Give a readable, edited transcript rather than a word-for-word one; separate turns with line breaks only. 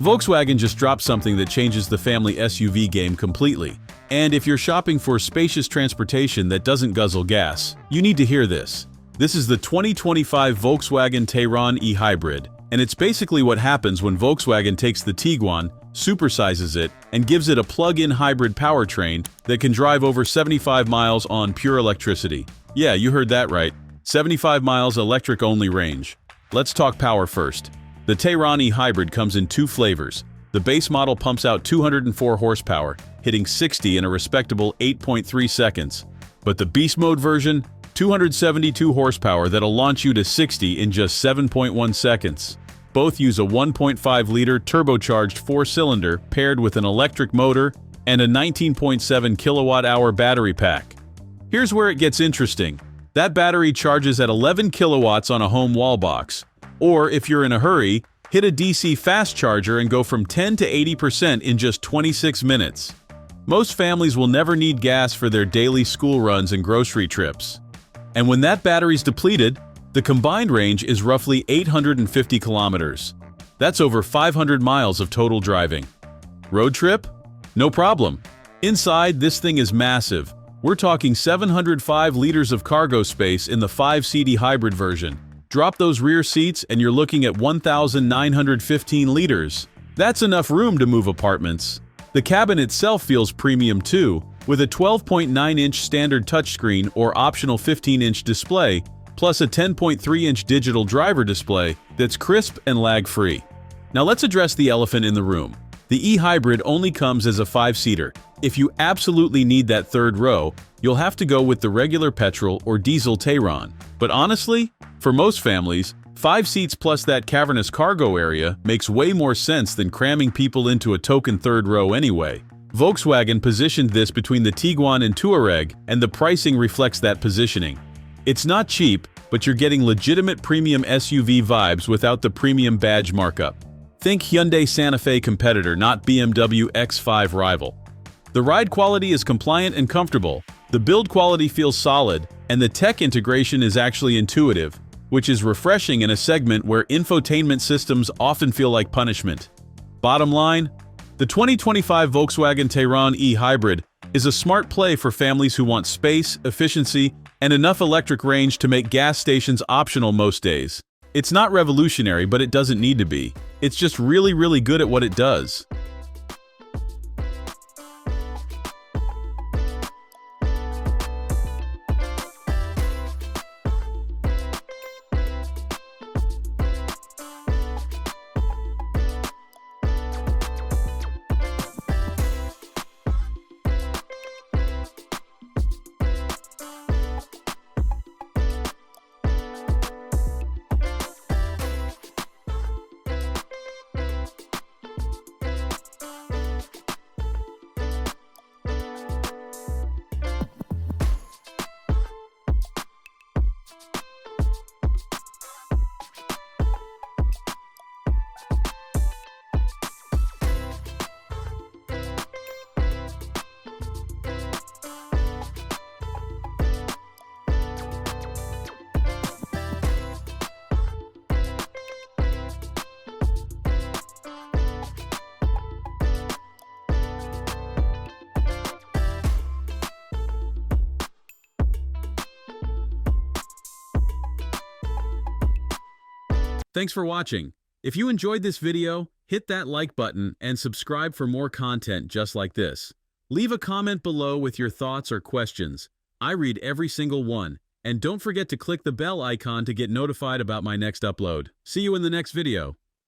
Volkswagen just dropped something that changes the family SUV game completely. And if you're shopping for spacious transportation that doesn't guzzle gas, you need to hear this. This is the 2025 Volkswagen Tayron eHybrid, and it's basically what happens when Volkswagen takes the Tiguan, supersizes it, and gives it a plug-in hybrid powertrain that can drive over 75 miles on pure electricity. Yeah, you heard that right. 75 miles electric-only range. Let's talk power first. The Tayron eHybrid comes in two flavors. The base model pumps out 204 horsepower, hitting 60 in a respectable 8.3 seconds. But the Beast Mode version, 272 horsepower that'll launch you to 60 in just 7.1 seconds. Both use a 1.5-liter turbocharged four-cylinder paired with an electric motor and a 19.7 kilowatt-hour battery pack. Here's where it gets interesting. That battery charges at 11 kilowatts on a home wall box. Or, if you're in a hurry, hit a DC fast charger and go from 10 to 80% in just 26 minutes. Most families will never need gas for their daily school runs and grocery trips. And when that battery's depleted, the combined range is roughly 850 kilometers. That's over 500 miles of total driving. Road trip? No problem. Inside, this thing is massive. We're talking 705 liters of cargo space in the 5-seat hybrid version. Drop those rear seats and you're looking at 1,915 liters. That's enough room to move apartments. The cabin itself feels premium too, with a 12.9-inch standard touchscreen or optional 15-inch display, plus a 10.3-inch digital driver display that's crisp and lag-free. Now let's address the elephant in the room. The eHybrid only comes as a 5-seater. If you absolutely need that third row, you'll have to go with the regular petrol or diesel Tayron. But honestly, for most families, 5 seats plus that cavernous cargo area makes way more sense than cramming people into a token third row anyway. Volkswagen positioned this between the Tiguan and Touareg, and the pricing reflects that positioning. It's not cheap, but you're getting legitimate premium SUV vibes without the premium badge markup. Think Hyundai Santa Fe competitor, not BMW X5 rival. The ride quality is compliant and comfortable, the build quality feels solid, and the tech integration is actually intuitive, which is refreshing in a segment where infotainment systems often feel like punishment. Bottom line, the 2025 Volkswagen Tayron eHybrid is a smart play for families who want space, efficiency, and enough electric range to make gas stations optional most days. It's not revolutionary, but it doesn't need to be. It's just really good at what it does. Thanks for watching. If you enjoyed this video, hit that like button and subscribe for more content just like this. Leave a comment below with your thoughts or questions. I read every single one. And don't forget to click the bell icon to get notified about my next upload. See you in the next video.